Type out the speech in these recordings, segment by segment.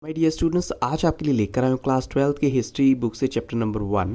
My dear students, आज आपके लिए लेकर आया हूँ क्लास 12 की हिस्ट्री बुक से chapter number 1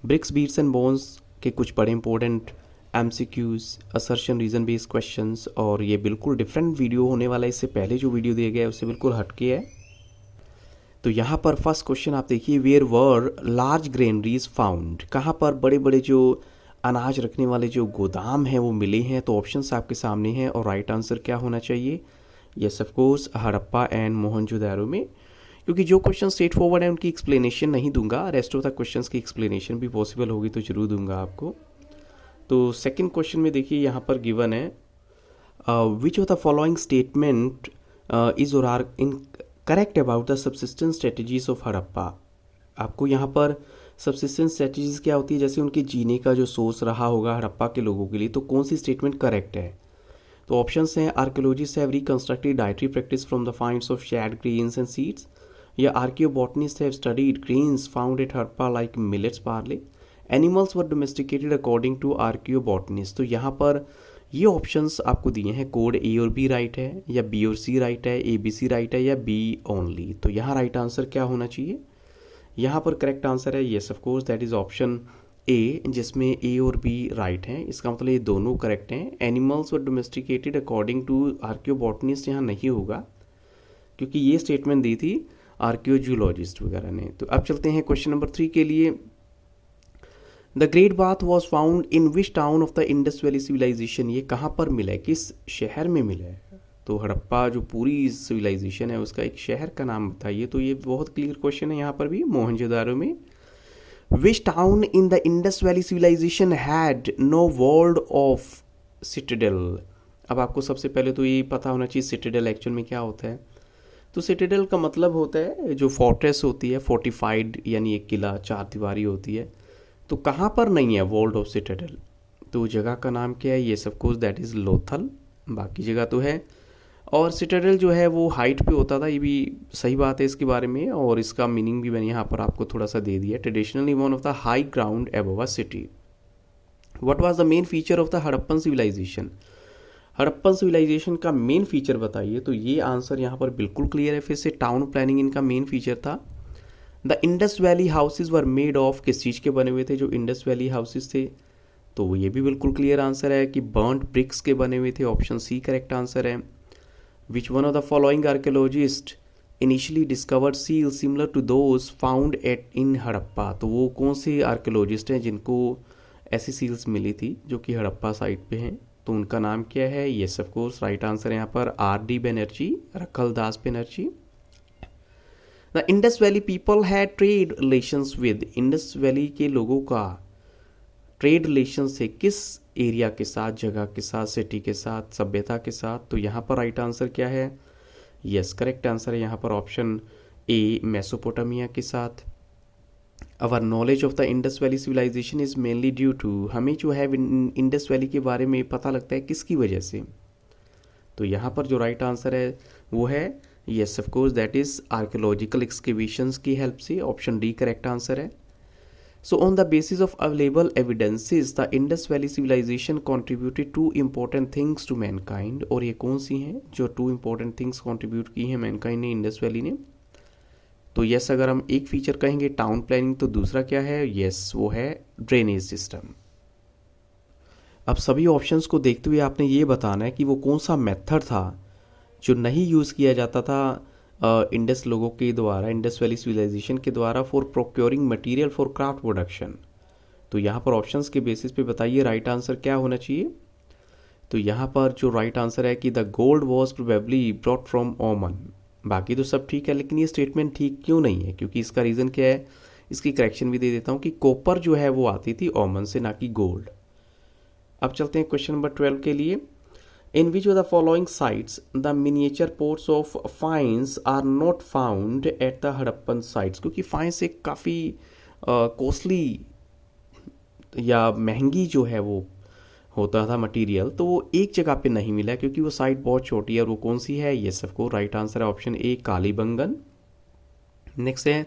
bricks beads and bones के कुछ बड़े important MCQs, assertion, reason based questions. और ये बिल्कुल डिफरेंट वीडियो होने वाला है। इससे पहले जो वीडियो दिया गया है उससे बिल्कुल हटके है। तो यहाँ पर फर्स्ट क्वेश्चन आप देखिए, where were large granaries found, कहाँ पर बड़े बड़े जो अनाज रखने वाले जो गोदाम हैं वो मिले हैं। तो ऑप्शंस आपके सामने हैं और राइट आंसर क्या होना चाहिए? Yes of course, Harappa and Mohenjodaro में। क्योंकि जो क्वेश्चन स्ट्रेट फॉरवर्ड है उनकी एक्सप्लेनेशन नहीं दूंगा, रेस्ट ऑफ द क्वेश्चंस की एक्सप्लेनेशन भी पॉसिबल होगी तो जरूर दूंगा आपको। तो सेकंड क्वेश्चन में देखिए, यहाँ पर गिवन है which of the following statement is or are incorrect about the subsistence strategies of Harappa. आपको यहाँ पर सबसिस्टेंस स्ट्रेटजीज क्या होती है, जैसे उनके जीने का जो सोर्स रहा होगा हड़प्पा के लोगों के लिए, तो कौन सी स्टेटमेंट करेक्ट है? तो ऑप्शंस हैं, archaeologist have reconstructed dietary practice from the finds of shed grains and seeds, या archaeobotanist have studied grains found at Harappa like millets, barley, animals were domesticated according to archaeobotanist. तो यहाँ पर ये options आपको दिए हैं, कोड ए और बी राइट है, या बी और सी राइट है, ए बी सी राइट है, या बी ओनली। तो यहाँ राइट आंसर क्या होना चाहिए? यहाँ पर करेक्ट आंसर है yes of course, that is option A, जिसमें ए और बी राइट हैं। इसका मतलब ये दोनों करेक्ट हैं। Animals were domesticated according to archaeobotanist यहाँ नहीं होगा, क्योंकि ये स्टेटमेंट दी थी आर्कियोजूलॉजिस्ट वगैरह ने। तो अब चलते हैं क्वेश्चन नंबर 3 के लिए। The great bath was found in which town of the Indus valley civilisation, ये कहाँ पर मिला है, किस शहर में मिला है? तो हड़प्पा जो पूरी सिविलाइजेशन है उसका एक शहर का नाम बताइए। तो ये बहुत क्लियर क्वेश्चन है यहाँ पर भी, मोहनजोदारो में। Which town in the Indus valley civilisation had no walled off citadel. अब आपको सबसे पहले तो ये पता होना चाहिए सिटाडेल एक्चुअल में क्या होता है। तो सिटाडेल का मतलब होता है जो फोर्ट्रेस होती है, फोर्टिफाइड यानी एक किला, चार दीवारी होती है। तो कहाँ पर नहीं है वॉल्ड ऑफ सिटाडेल? तो जगह का नाम क्या है? ये सब कोर्स दैट इज़ लोथल, बाकी जगह तो है। और सिटाडेल जो है वो हाइट पे होता था, ये भी सही बात है इसके बारे में, और इसका मीनिंग भी मैंने यहाँ पर आपको थोड़ा सा दे दिया। Traditionally one of the high ground above a city. What was the main feature of the Harappan civilisation? Harappan civilisation का मेन फीचर बताइए। तो ये आंसर यहाँ पर बिल्कुल क्लियर है। फिर से टाउन प्लानिंग इनका मेन फीचर था। The Indus valley houses were made of, किस चीज़ के बने हुए थे जो इंडस वैली हाउसेज थे? तो ये भी बिल्कुल क्लियर आंसर है कि बर्न्ड ब्रिक्स के बने हुए थे। ऑप्शन सी करेक्ट आंसर है। Which one of the following archaeologists initially discovered seals similar to those found in Harappa? तो वो कौन से आर्कियोलॉजिस्ट हैं जिनको ऐसी सील्स मिली थी जो कि हड़प्पा साइट पे हैं? तो उनका नाम क्या है? Yes of course, right answer यहाँ पर R.D. Banerjee, Rakhal Das Banerjee. The Indus valley people had trade relations with, Indus valley के लोगों का ट्रेड रिलेशन से किस एरिया के साथ, जगह के साथ, सिटी के साथ, सभ्यता के साथ? तो यहाँ पर राइट आंसर क्या है? यस, करेक्ट आंसर है यहाँ पर ऑप्शन ए, मेसोपोटामिया के साथ। Our knowledge of the Indus valley civilisation is mainly due to, हमें जो है इंडस वैली के बारे में पता लगता है किसकी वजह से? तो यहाँ पर जो राइट आंसर है वो है yes of course, that is archaeological excavations की हेल्प से। ऑप्शन डी करेक्ट आंसर है। So on the basis of available evidences, the Indus Valley civilization contributed two important things to mankind। और ये कौन सी हैं जो two important things contribute की हैं mankind ने, इंडस वैली ने? तो यस, अगर हम एक फीचर कहेंगे टाउन प्लानिंग, तो दूसरा क्या है? यस, वो है ड्रेनेज सिस्टम। अब सभी ऑप्शंस को देखते हुए आपने ये बताना है कि वो कौन सा मेथड था जो नहीं यूज़ किया जाता था इंडस लोगों के द्वारा, इंडस वैली सिविलाइजेशन के द्वारा, for procuring material for craft production. तो यहाँ पर ऑप्शंस के बेसिस पे बताइए राइट आंसर क्या होना चाहिए? तो यहाँ पर जो राइट आंसर है कि the gold was probably brought from ओमन। बाकी तो सब ठीक है, लेकिन ये स्टेटमेंट ठीक क्यों नहीं है? क्योंकि इसका रीज़न क्या है, इसकी करेक्शन भी दे देता हूँ कि कॉपर जो है वो आती थी ओमन से, ना कि गोल्ड। अब चलते हैं क्वेश्चन नंबर 12 के लिए। In which of the following sites the miniature pots of finds are not found at the Harappan sites? क्योंकि फाइंस एक काफ़ी कॉस्टली या महंगी जो है वो होता था मटेरियल, तो वो एक जगह पे नहीं मिला क्योंकि वो साइट बहुत छोटी है। और वो कौन सी है? ये सबको राइट आंसर है ऑप्शन ए, कालीबंगन। नेक्स्ट है,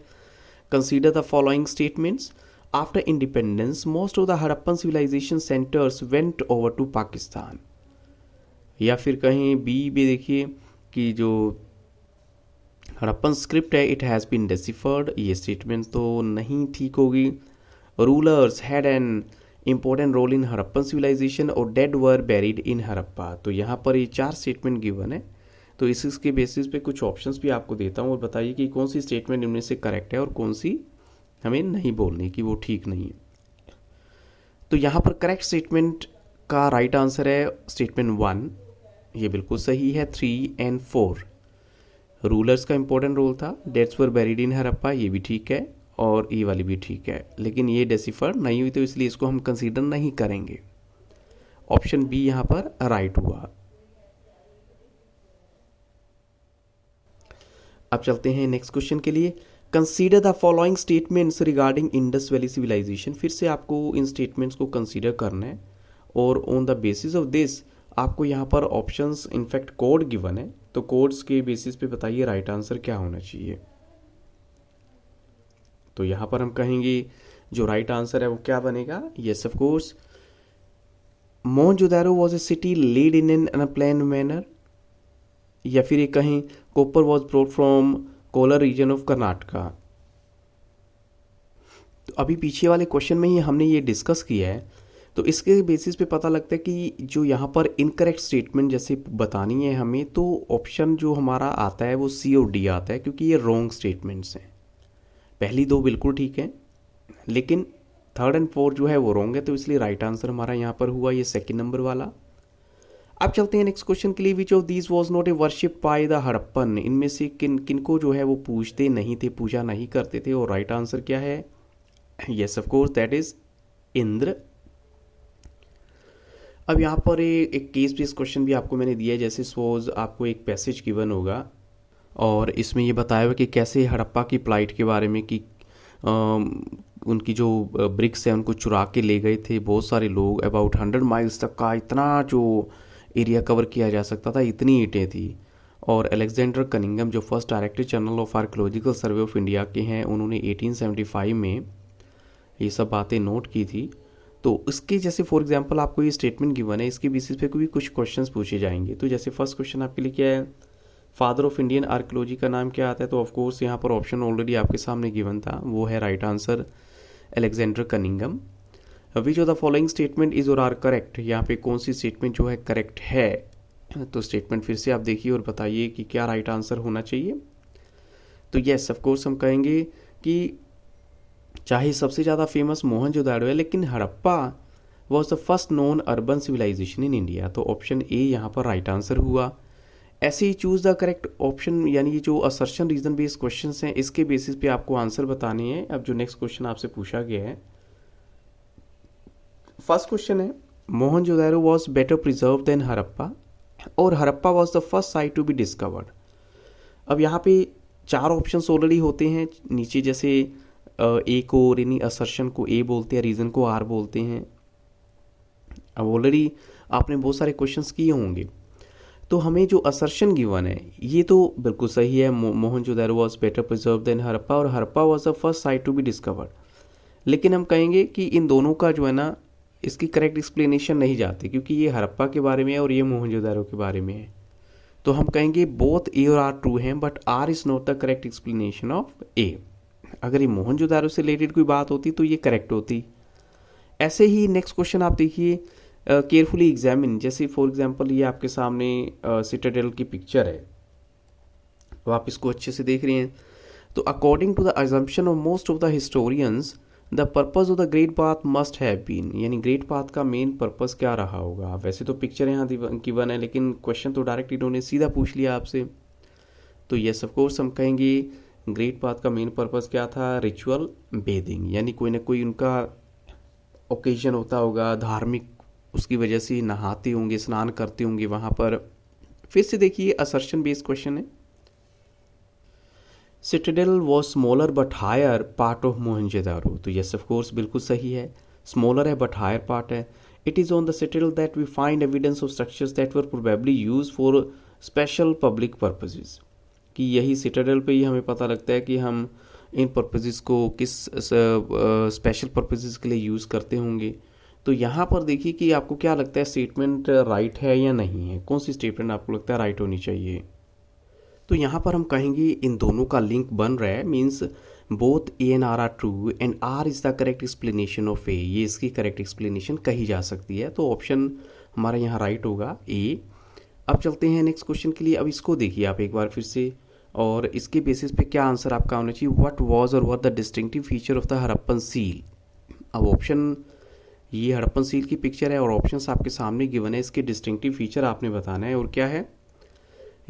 consider the following statements. After independence most of the Harappan civilisation centres went over to Pakistan. या फिर कहीं बी भी देखिए कि जो हड़प्पन स्क्रिप्ट है, इट हैज़ बीन डेसिफर्ड, ये स्टेटमेंट तो नहीं ठीक होगी। Rulers had an important role in Harappan civilisation और dead were buried in Harappa. तो यहाँ पर ये 4 स्टेटमेंट गिवन है, तो इसके बेसिस पे कुछ ऑप्शंस भी आपको देता हूँ और बताइए कि कौन सी स्टेटमेंट इनमें से करेक्ट है और कौन सी हमें नहीं बोलनी कि वो ठीक नहीं है। तो यहाँ पर करेक्ट स्टेटमेंट का राइट आंसर है स्टेटमेंट 1, ये बिल्कुल सही है। 3 and 4 रूलर्स का इंपॉर्टेंट रोल था, dates were buried in Harappa, ये भी ठीक है और ये वाली भी ठीक है, लेकिन ये डेसिफर नहीं हुई तो इसलिए इसको हम कंसीडर नहीं करेंगे। ऑप्शन बी यहाँ पर राइट हुआ। अब चलते हैं नेक्स्ट क्वेश्चन के लिए। Consider the following statements regarding Indus valley civilisation. फिर से आपको इन स्टेटमेंट्स को कंसीडर करना है और on the basis of this आपको यहाँ पर ऑप्शंस इनफैक्ट कोड गिवन है, तो कोड्स के बेसिस पे बताइए राइट आंसर क्या होना चाहिए। तो यहाँ पर हम कहेंगे जो राइट आंसर है वो क्या बनेगा, yes of course Mohenjodaro was a city laid in an unplanned manner, या फिर ये कहें copper was brought from Kolar region of Karnataka. तो अभी पीछे वाले क्वेश्चन में ही हमने ये डिस्कस किया है, तो इसके बेसिस पे पता लगता है कि जो यहाँ पर इनकरेक्ट स्टेटमेंट जैसे बतानी है हमें, तो ऑप्शन जो हमारा आता है वो सी और डी आता है, क्योंकि ये रॉन्ग स्टेटमेंट्स हैं। पहली 2 बिल्कुल ठीक है, लेकिन 3rd and 4 जो है वो रॉन्ग है, तो इसलिए राइट आंसर हमारा यहाँ पर हुआ ये 2nd नंबर वाला। अब चलते हैं नेक्स्ट क्वेश्चन के लिए। Which of these was not a worship by the Harappan. इनमें से किनको जो है वो पूजते नहीं थे, पूजा नहीं करते थे, और राइट आंसर क्या है, yes of course that is Indra. अब यहाँ पर एक केस बेस्ड क्वेश्चन भी आपको मैंने दिया है। जैसे सपोज आपको एक पैसेज गिवन होगा और इसमें ये बताया हुआ कि कैसे हड़प्पा की प्लाइट के बारे में कि उनकी जो ब्रिक्स है उनको चुरा के ले गए थे बहुत सारे लोग, अबाउट 100 माइल्स तक का इतना जो एरिया कवर किया जा सकता था, इतनी ईंटें थी। और अलेक्जेंडर कनिंगम जो first director general of archaeological survey of India के हैं, उन्होंने 1875 में ये सब बातें नोट की थी। तो इसके जैसे फॉर एग्जांपल आपको ये स्टेटमेंट गिवन है, इसके बेसिस पे भी कुछ क्वेश्चंस पूछे जाएंगे। तो जैसे फर्स्ट क्वेश्चन आपके लिए क्या है, फादर ऑफ इंडियन आर्कियोलॉजी का नाम क्या आता है, तो ऑफकोर्स यहाँ पर ऑप्शन ऑलरेडी आपके सामने गिवन था, वो है right answer Alexander Cunningham. Which of the following statement is or are correct, यहाँ पे कौन सी स्टेटमेंट जो है करेक्ट है। तो स्टेटमेंट फिर से आप देखिए और बताइए कि क्या राइट आंसर होना चाहिए। तो यस ऑफ कोर्स हम कहेंगे कि चाहे सबसे ज़्यादा फेमस मोहनजोदाड़ो है, लेकिन Harappa was the first non urban civilisation in India. तो ऑप्शन ए यहाँ पर राइट आंसर हुआ। ऐसे ही चूज द करेक्ट ऑप्शन, यानी ये जो असर्शन रीजन बेस्ड क्वेश्चंस हैं इसके बेसिस पे आपको आंसर बताने हैं। अब जो नेक्स्ट क्वेश्चन आपसे पूछा गया है, फर्स्ट क्वेश्चन है Mohenjodaro was better preserve than Harappa और Harappa was the first site to be discovered. अब यहाँ पे 4 ऑप्शंस ऑलरेडी होते हैं नीचे, जैसे ए को यानी असर्शन को ए बोलते हैं, रीजन को आर बोलते हैं। अब ऑलरेडी आपने बहुत सारे क्वेश्चंस किए होंगे, तो हमें जो असर्शन गिवन है ये तो बिल्कुल सही है, Mohenjodaro was better preserve than Harappa और Harappa was the first site to be discovered. लेकिन हम कहेंगे कि इन दोनों का जो है ना, इसकी करेक्ट एक्सप्लेनेशन नहीं जाती, क्योंकि ये हड़प्पा के बारे में है और ये मोहनजोदारो के बारे में है। तो हम कहेंगे बोथ ए और आर ट्रू हैं, but R is not the correct explanation of A. अगर ये मोहनजोदारो से रिलेटेड कोई बात होती तो ये करेक्ट होती। ऐसे ही नेक्स्ट क्वेश्चन आप देखिए, केयरफुली एग्जामिन। जैसे फॉर एग्जांपल ये आपके सामने सिटाडेल की पिक्चर है, तो आप इसको अच्छे से देख रहे हैं। तो according to the assumption of most of the historians the purpose of the great bath must have been, यानी ग्रेट बाथ का मेन पर्पज क्या रहा होगा। वैसे तो पिक्चर यहाँ गिवन है, लेकिन क्वेश्चन तो डायरेक्ट इन्होंने सीधा पूछ लिया आपसे। तो यस ऑफ कोर्स हम कहेंगे ग्रेट बाथ का मेन पर्पज क्या था, रिचुअल बेदिंग, यानी कोई ना कोई उनका ओकेजन होता होगा धार्मिक, उसकी वजह से नहाते होंगे, स्नान करते होंगे वहाँ पर। फिर से देखिए असर्शन बेस्ड क्वेश्चन है, citadel was smaller but higher part of Mohenjodaro. तो यस ऑफ कोर्स बिल्कुल सही है, स्मॉलर है बट हायर पार्ट है। It is on the citadel that we find evidence of structures that were probably use for special public purposes, कि यही Citadel पे ही हमें पता लगता है कि हम इन पर्पजेज को किस स्पेशल पर्पजेज के लिए यूज़ करते होंगे। तो यहाँ पर देखिए कि आपको क्या लगता है स्टेटमेंट राइट है या नहीं है, कौन सी स्टेटमेंट आपको लगता है राइट होनी चाहिए। तो यहाँ पर हम कहेंगे इन दोनों का लिंक बन रहा है, means both A and R true and R is the correct explanation of A, ये इसकी करेक्ट एक्सप्लेनेशन कही जा सकती है। तो ऑप्शन हमारा यहाँ राइट होगा ए। अब चलते हैं नेक्स्ट क्वेश्चन के लिए। अब इसको देखिए आप एक बार फिर से, और इसके बेसिस पे क्या आंसर आपका होना चाहिए। व्हाट वाज और what the distinctive feature of the Harappan seal. अब ऑप्शन, ये हड़प्पन सील की पिक्चर है और ऑप्शंस आपके सामने गिवन है, इसके डिस्टिंक्टिव फीचर आपने बताना है। और क्या है,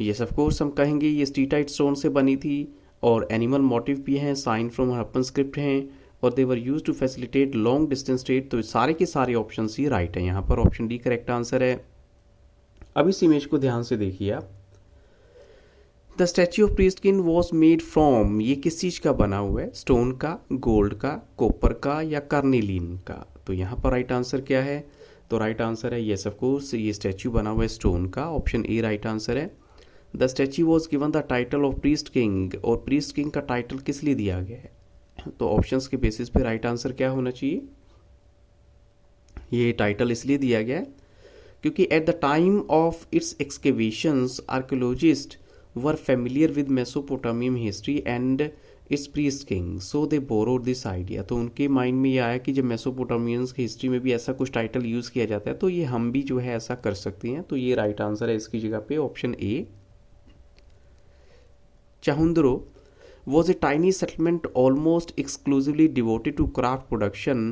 यस ऑफ कोर्स हम कहेंगे ये स्टीटाइट स्टोन से बनी थी और एनिमल मोटिव भी हैं, साइन फ्रॉम हड़प्पन स्क्रिप्ट हैं और they were used to facilitate long distance trade. तो सारे के सारे ऑप्शन ही राइट है, यहाँ पर ऑप्शन डी करेक्ट आंसर है। अब इस इमेज को ध्यान से देखिए आप। The statue of priest king was made from, ये किस चीज़ का बना हुआ है, स्टोन का, गोल्ड का, कॉपर का या कार्नेलिन का। तो यहाँ पर राइट आंसर क्या है, तो राइट आंसर है यस ऑफ कोर्स, ये स्टैच्यू बना हुआ है स्टोन का, ऑप्शन ए राइट आंसर है। The statue was given the title of priest king, और प्रीस्ट किंग का टाइटल किस लिए दिया गया है, तो ऑप्शंस के बेसिस पे राइट आंसर क्या होना चाहिए। ये टाइटल इसलिए दिया गया है क्योंकि at the time of its excavations archaeologist were familiar with Mesopotamian history and it's priest king, so they borrowed this idea. तो उनके माइंड में ये आया कि जब मेसोपोटामियंस की हिस्ट्री में भी ऐसा कुछ टाइटल यूज़ किया जाता है तो ये हम भी जो है ऐसा कर सकते हैं। तो ये राइट आंसर है इसकी जगह पे, option A. Chahundro was a tiny settlement almost exclusively devoted to craft production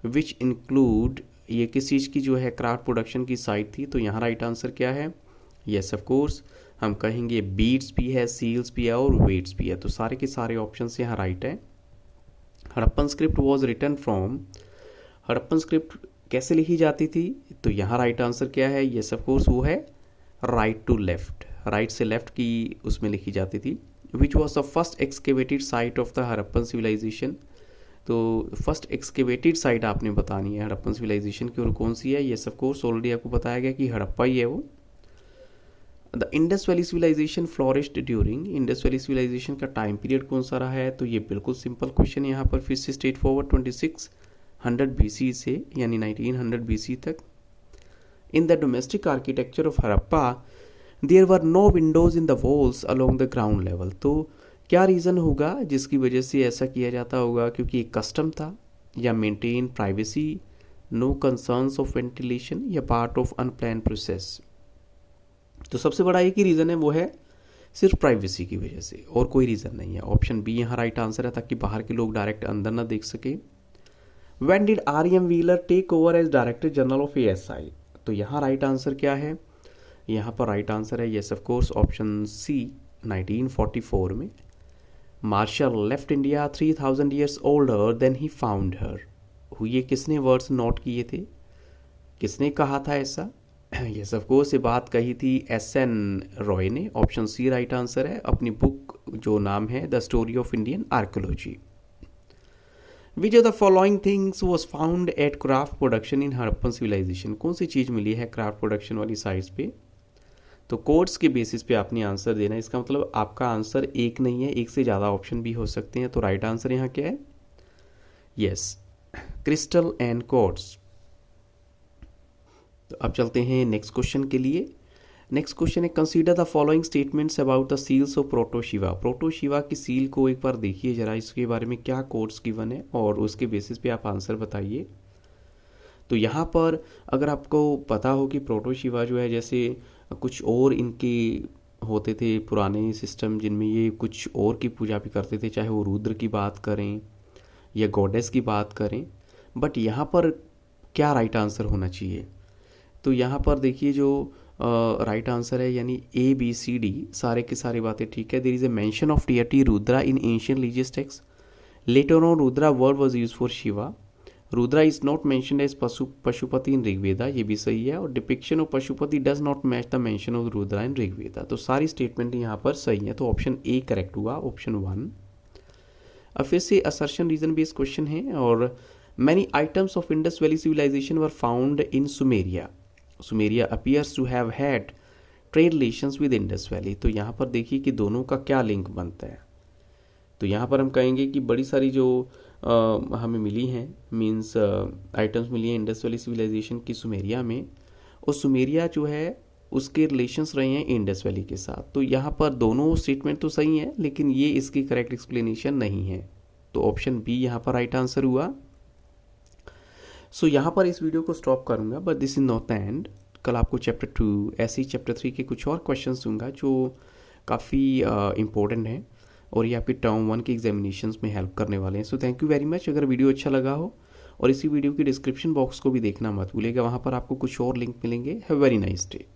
which include, ये किस चीज़ की जो है क्राफ्ट प्रोडक्शन की साइट थी। तो यहाँ राइट आंसर क्या है, यस ऑफ कोर्स हम कहेंगे बीड्स भी है, सील्स भी है और वेट्स भी है। तो सारे के सारे ऑप्शंस यहाँ राइट है। Harappan script was written from, Harappan script कैसे लिखी जाती थी, तो यहाँ राइट आंसर क्या है, यस ऑफ कोर्स वो है राइट टू लेफ्ट, राइट से लेफ्ट की उसमें लिखी जाती थी। Which was the first excavated site of the Harappan civilization, तो फर्स्ट एक्सकेवेटेड साइट आपने बतानी है हड़प्पन सिविलाइजेशन की, और कौन सी है, ये सब कोर्स ऑलरेडी आपको बताया गया कि हड़प्पा ही है वो। The Indus valley civilization flourished during, Indus valley civilization का टाइम पीरियड कौन सा रहा है, तो ये बिल्कुल सिंपल क्वेश्चन यहाँ पर फिर से स्ट्रेट फॉरवर्ड 2600 BC से यानी 1900 BC तक। In the domestic architecture of Harappa there were no windows in the walls along the ground level. तो क्या रीज़न होगा जिसकी वजह से ऐसा किया जाता होगा, क्योंकि एक कस्टम था या maintain privacy, no concerns of ventilation या पार्ट ऑफ अनप्लान प्रोसेस। तो सबसे बड़ा एक ही रीज़न है, वो है सिर्फ प्राइवेसी की वजह से, और कोई रीज़न नहीं है। ऑप्शन बी यहाँ राइट आंसर है, ताकि बाहर के लोग डायरेक्ट अंदर ना देख सके। When did R.M. Wheeler take over as director general of ASI, तो यहाँ राइट आंसर क्या है, यहाँ पर राइट आंसर है yes of course option C 1944 में। Marshall left India 3000 years older than he found her, ये किसने वर्ड्स नोट किए थे, किसने कहा था ऐसा, यस ऑफ कोर्स ये बात कही थी SN रॉय ने, ऑप्शन सी राइट आंसर है। अपनी बुक जो नाम है the story of Indian archaeology. Which of the following things was found at craft production in Harappan civilization, कौन सी चीज़ मिली है क्राफ्ट प्रोडक्शन वाली साइट्स पे, तो कोड्स के बेसिस पे आपने आंसर देना है। इसका मतलब आपका आंसर एक नहीं है, एक से ज़्यादा ऑप्शन भी हो सकते हैं। तो राइट आंसर यहाँ क्या है, यस क्रिस्टल एंड कोड्स। तो अब चलते हैं नेक्स्ट क्वेश्चन के लिए। नेक्स्ट क्वेश्चन है consider the following statements about the seals of Proto-Shiva. Proto-Shiva की सील को एक बार देखिए जरा, इसके बारे में क्या कोड्स गिवन है और उसके बेसिस पे आप आंसर बताइए। तो यहाँ पर अगर आपको पता हो कि प्रोटोशिवा जो है, जैसे कुछ और इनके होते थे पुराने सिस्टम जिनमें ये कुछ और की पूजा भी करते थे, चाहे वो रुद्र की बात करें या गॉडेस की बात करें, बट यहाँ पर क्या राइट आंसर होना चाहिए, तो यहाँ पर देखिए जो राइट आंसर है यानी ABCD सारे के सारी बातें ठीक है। There is a mention of deity Rudra in ancient religious text, later on Rudra word was used for Shiva, Rudra is not mentioned as Pashupati in Rigveda, ये भी सही है, और depiction of Pashupati does not match the mention of Rudra in Rigveda. तो सारी स्टेटमेंट यहाँ पर सही है, तो ऑप्शन ए करेक्ट हुआ, ऑप्शन 1। अब फिर से असर्शन रीजन बेस्ड क्वेश्चन है, और many items of Indus valley civilization were found in Sumeria, Sumeria appears to have had trade relations with Indus valley. तो यहाँ पर देखिए कि दोनों का क्या लिंक बनता है, तो यहाँ पर हम कहेंगे कि बड़ी सारी जो हमें मिली हैं, मीन्स आइटम्स मिली हैं इंडस वैली सिविलाइजेशन की सुमेरिया में, और सुमेरिया जो है उसके रिलेशंस रहे हैं इंडस वैली के साथ। तो यहाँ पर दोनों स्टेटमेंट तो सही हैं, लेकिन ये इसकी करेक्ट एक्सप्लेनेशन नहीं है। तो ऑप्शन बी यहाँ पर राइट आंसर हुआ। सो यहाँ पर इस वीडियो को स्टॉप करूँगा, but this is not the end. कल आपको चैप्टर 2 ऐसे ही चैप्टर 3 के कुछ और क्वेश्चंस दूंगा जो काफ़ी इंपॉर्टेंट हैं और ये आपके टर्म 1 के एग्जामिनेशंस में हेल्प करने वाले हैं। So thank you very much. अगर वीडियो अच्छा लगा हो और इसी वीडियो की डिस्क्रिप्शन बॉक्स को भी देखना मत भूलिएगा, वहाँ पर आपको कुछ और लिंक मिलेंगे। Have very nice day.